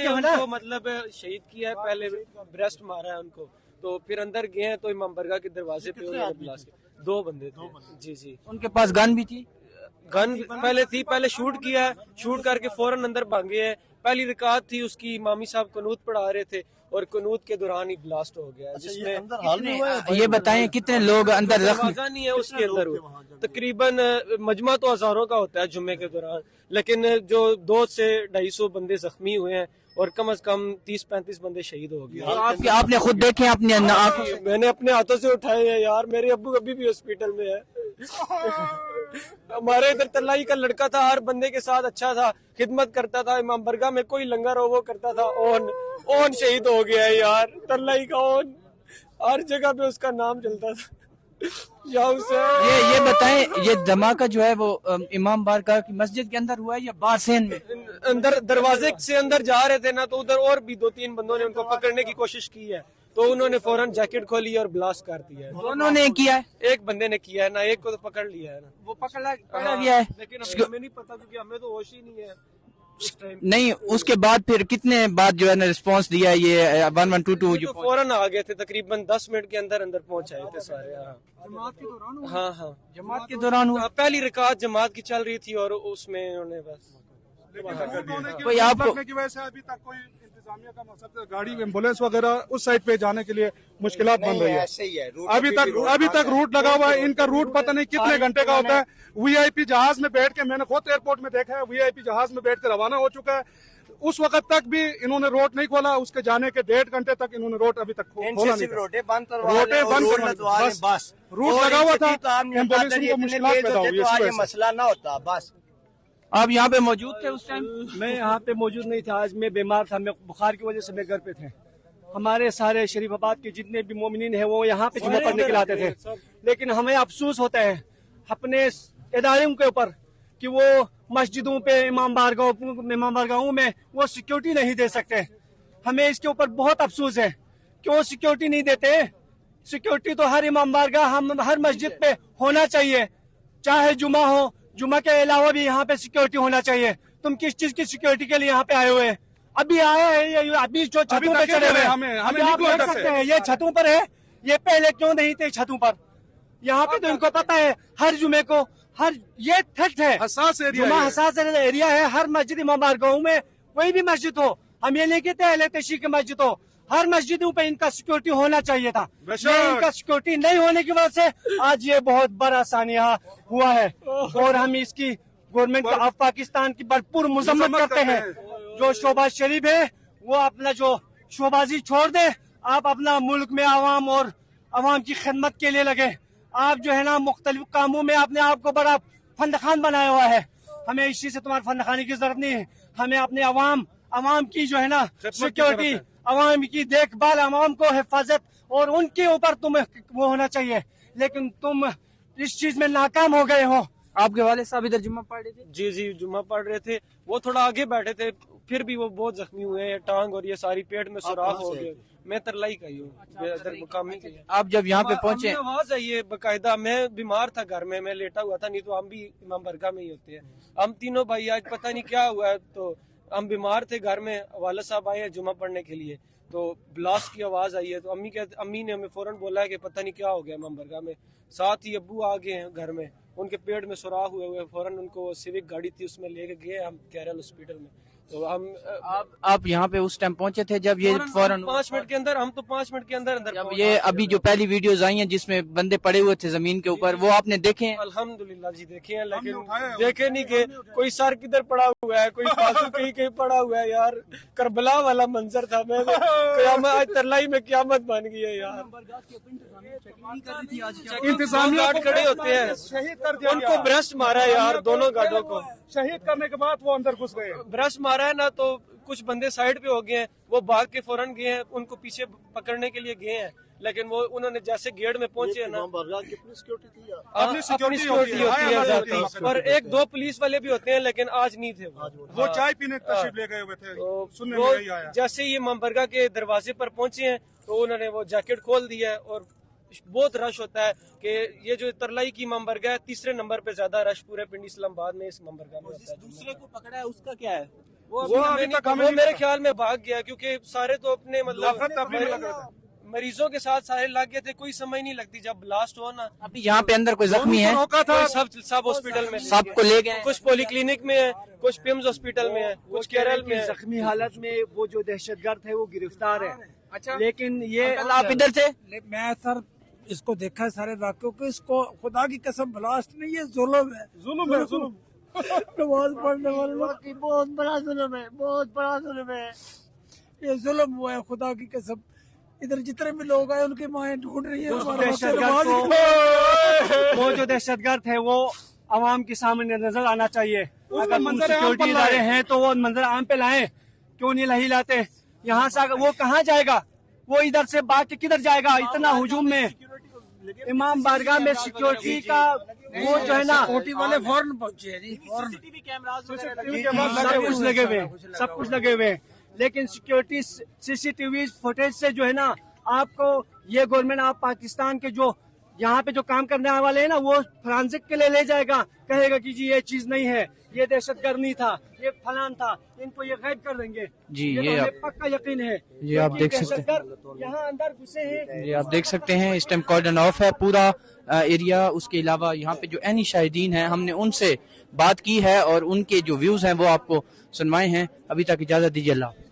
उनको मतलब शहीद किया है, पहले ब्रेस्ट मारा है उनको, तो फिर अंदर गए हैं तो इमाम बरगाह के दरवाजे पे ब्लास्ट किया। 2 बंदे थे जी जी। उनके पास गन भी थी? गन पहले थी, पहले शूट किया है, शूट करके फौरन अंदर भागे हैं। पहली रिकात थी उसकी, इमामी साहब कुनूत पढ़ा रहे थे और कुनूत के दौरान ही ब्लास्ट हो गया, जिसमें ये बताएं कितने लोग अंदर दरवाजा नहीं है उसके अंदर तकरीबन मजमा तो हजारों का होता है जुम्मे के दौरान, लेकिन जो 200 से 250 बंदे जख्मी हुए हैं और कम से कम 30-35 बंदे शहीद हो गए। आपने खुद देखे अपने आंखों से? मैंने अपने हाथों से उठाए हैं यार, मेरे अब्बू अभी भी हॉस्पिटल में है। हमारे इधर तलाई का लड़का था, हर बंदे के साथ अच्छा था, खिदमत करता था, इमाम बरगाह में कोई लंगर हो वो करता था। ओन शहीद हो गया है यार, तलाई का ओन, हर जगह पे उसका नाम चलता था। ये बताएं, ये धमाका जो है वो इमाम बारगाह की मस्जिद के अंदर हुआ है या बारसेन में? अंदर दरवाजे से अंदर जा रहे थे ना, तो उधर और भी 2-3 बंदों ने उनको पकड़ने की कोशिश की है, तो उन्होंने फौरन जैकेट खोली और ब्लास्ट कर दिया है। दोनों ने किया है? एक बंदे ने किया है ना, एक को तो पकड़ लिया है ना, वो पकड़ा गया है, लेकिन हमें नहीं पता क्योंकि हमें तो होश ही नहीं है उस टाइम। नहीं, उसके बाद फिर कितने बाद जो है ना रिस्पांस दिया ये 1122 जो तो फौरन आ गए थे, तकरीबन 10 मिनट के अंदर अंदर पहुंच आए थे सारे। जमात के दौरान? हाँ, जमात के दौरान हुआ। पहली रिकात जमात की चल रही थी और उसमें उन्होंने बस कोई आपको की वजह से अभी तक कोई इंतजामिया का मकसद गाड़ी एम्बुलेंस वगैरह उस साइड पे जाने के लिए मुश्किलात बन रही है। अभी तक रूट लगा हुआ है, इनका रूट पता नहीं कितने घंटे का होता है। वीआईपी जहाज में बैठ के, मैंने खुद एयरपोर्ट में देखा है, वीआईपी जहाज में बैठ के रवाना हो चुका है। उस वक्त तक भी इन्होंने रोड नहीं खोला, उसके जाने के 1.5 घंटे तक इन्होंने रोड अभी तक खोला नहीं। रोडे बंद बस रूट लगा हुआ था, एम्बुलेंस को मुश्किलात पैदा हुई, मसला ना होता। बस आप यहाँ पे मौजूद थे उस टाइम? मैं यहाँ पे मौजूद नहीं था, आज मैं बीमार था, मैं बुखार की वजह से मैं घर पे थे। हमारे सारे शरीफाबाद के जितने भी मोमिनीन हैं वो यहाँ पे जुम्मा पढ़ने के लिए आते थे, लेकिन हमें अफसोस होता है अपने इदारों के ऊपर कि वो मस्जिदों पे इमाम बारगाहों में वो सिक्योरिटी नहीं दे सकते। हमें इसके ऊपर बहुत अफसोस है, क्यों सिक्योरिटी नहीं देते? सिक्योरिटी तो हर इमाम बारगाह, हम हर मस्जिद पे होना चाहिए, चाहे जुमा हो, जुमा के अलावा भी यहाँ पे सिक्योरिटी होना चाहिए। तुम किस चीज की सिक्योरिटी के लिए यहाँ पे आए हुए हैं? अभी आए हैं, अभी जो छतों पे चढ़े हुए हैं, अभी आप देख सकते हैं ये छतों पर है, ये पहले क्यों नहीं थे छतों पर? यहाँ पे तो इनको पता है हर जुमे को, हर ये थ्रेट है, हसास एरिया है। हर मस्जिद इमाम बारगाहों में कोई भी मस्जिद हो, हम ये नहीं कहते अहले तशरीह की मस्जिद हो, हर मस्जिदों पे इनका सिक्योरिटी होना चाहिए था। इनका सिक्योरिटी नहीं होने की वजह से आज ये बहुत बड़ा सानिया हुआ है और हम इसकी गवर्नमेंट ऑफ पाकिस्तान की भरपूर मुजम्मत करते हैं। जो शोबाज शरीफ है वो अपना जो शोबाजी छोड़ दे, आप अपना मुल्क में आवाम और आवाम की खिदमत के लिए लगे। आप जो है ना मुख्तलिफ कामों में आपने आपको बड़ा फंदखान बनाया हुआ है, हमें इसी से तुम्हारे फंदखाने की जरूरत नहीं है। हमें अपने आवाम की जो है ना सिक्योरिटी, आवाम की देखभाल, आवाम को हिफाजत और उनके ऊपर तुम वो होना चाहिए, लेकिन तुम इस चीज में नाकाम हो गए हो। आपके वाले साहब इधर जुम्मा पढ़ रहे थे? जी जुम्मा पढ़ रहे थे, वो थोड़ा आगे बैठे थे, फिर भी वो बहुत जख्मी हुए हैं, टांग और ये सारी पेट में सुराख हो गए। मैं तरलाई का ही हूँ, मुकामी का। आप जब यहाँ पे पहुँचे? आवाज आई है बकायदा, मैं बीमार था घर में, मैं लेटा हुआ था, नहीं तो हम भी इमाम बरगाह में ही होते हैं। हम तीनों भाई आज पता नहीं क्या हुआ है, तो हम बीमार थे घर में, वालिद साहब आए हैं जुम्मा पढ़ने के लिए, तो ब्लास्ट की आवाज आई है, तो अम्मी ने हमें फौरन बोला है कि पता नहीं क्या हो गया इमाम बरगाह में। साथ ही अब्बू आ गए हैं घर में, उनके पेट में सुराख हुए, फौरन उनको सिविक गाड़ी थी उसमें लेके गए हम कैरल हॉस्पिटल में। तो हम आप यहाँ पे उस टाइम पहुंचे थे जब ये फौरन 5 मिनट के अंदर, हम तो 5 मिनट के अंदर जब ये अभी जो पहली वीडियोस आई हैं जिसमें बंदे पड़े हुए थे जमीन के ऊपर, वो आपने देखे हैं? अल्हम्दुलिल्लाह जी देखे हैं, लेकिन देखे नहीं के कोई सर किधर पड़ा हुआ है, कोई बाजू कहीं पड़ा हुआ है यार। करबला वाला मंजर था, मैं आज तरलाई में क़यामत बन गई है यार। इंतजामिया खड़े होते हैं, शहीद कर दिया, उनको ब्रश मारा यार, दोनों गाड़ियों को शहीद करने के बाद वो अंदर घुस गए। ब्रश मारा है ना, तो कुछ बंदे साइड पे हो गए हैं, वो भाग के फौरन गए हैं, उनको पीछे पकड़ने के लिए गए हैं, लेकिन वो उन्होंने जैसे गेट में पहुंचे है ना, अपनी सिक्योरिटी होती है, और 1-2 पुलिस वाले भी होते हैं, लेकिन आज नहीं थे वो चाय पीने तशरीफ ले गए हुए थे। सुनने में यही आया। जैसे ही इमाम बरगाह के दरवाजे पर पहुंचे हैं तो उन्होंने वो जैकेट खोल दिया है, और बहुत रश होता है कि ये जो तरलाई की इमाम बरगाह है, 3रे नंबर पे ज्यादा रश पूरे पिंडी इस्लामाबाद में इस इमाम बरगाह में होता है। दूसरे को पकड़ा है उसका क्या है? وہ میرے خیال میں بھاگ گیا کیونکہ سارے تو اپنے مطلب مریضوں کے ساتھ سارے لگ گئے تھے, کوئی سمجھ نہیں لگتی جب بلاسٹ ہو نا. ابھی یہاں پہ اندر کوئی زخمی ہے؟ سب ہاسپٹل میں, سب کو لے گئے, کچھ پولی کلینک میں ہے, کچھ پیمز ہاسپٹل میں ہے, کچھ کیرل میں ہے. زخمی حالت میں وہ جو دہشت گرد ہے وہ گرفتار ہے. اچھا, لیکن یہ آپ ادھر تھے؟ میں سر اس کو دیکھا سارے واقعوں کو, اس کو خدا کی قسم بلاسٹ نہیں, یہ ظلم ہے, ظلم ہے, ظلم. نماز پڑھنے والے بہت بڑا ظلم ہے, بہت بڑا ظلم ہے, یہ ظلم ہوا ہے خدا کی قسم. ادھر جتنے بھی لوگ آئے ان کی مائیں ڈھونڈ رہی ہیں. وہ جو دہشت گرد ہے وہ عوام کے سامنے نظر آنا چاہیے. اگر سیکورٹی ادارے ہیں تو وہ منظر عام پہ لائیں, کیوں نہیں لاتے؟ یہاں سے وہ کہاں جائے گا؟ وہ ادھر سے بات کے کدھر جائے گا اتنا ہجوم میں؟ امام بارگاہ میں سیکورٹی کا وہ جو ہے نا, سیکورٹی والے فوراً پہنچے ہیں جی, سب کچھ لگے ہوئے, لیکن سیکورٹی سی سی ٹی وی فوٹیج سے جو ہے نا آپ کو یہ گورنمنٹ, آپ پاکستان کے جو یہاں پہ جو کام کرنے والے ہیں نا وہ فرانزک کے لیے لے جائے گا, کہے گا کہ جی یہ چیز نہیں ہے, یہ دہشت گرد نہیں تھا, یہ فلان تھا, ان کو یہ غائب کر دیں گے. جی یہ پکا یقین ہے. یہ آپ دیکھ سکتے ہیں, یہاں اندر گھسے ہیں, یہ آپ دیکھ سکتے ہیں اس ٹائم کارڈن آف ہے پورا ایریا. اس کے علاوہ یہاں پہ جو عینی شاہدین ہیں ہم نے ان سے بات کی ہے اور ان کے جو ویوز ہیں وہ آپ کو سنوائے ہیں. ابھی تک اجازت دیجیے, اللہ.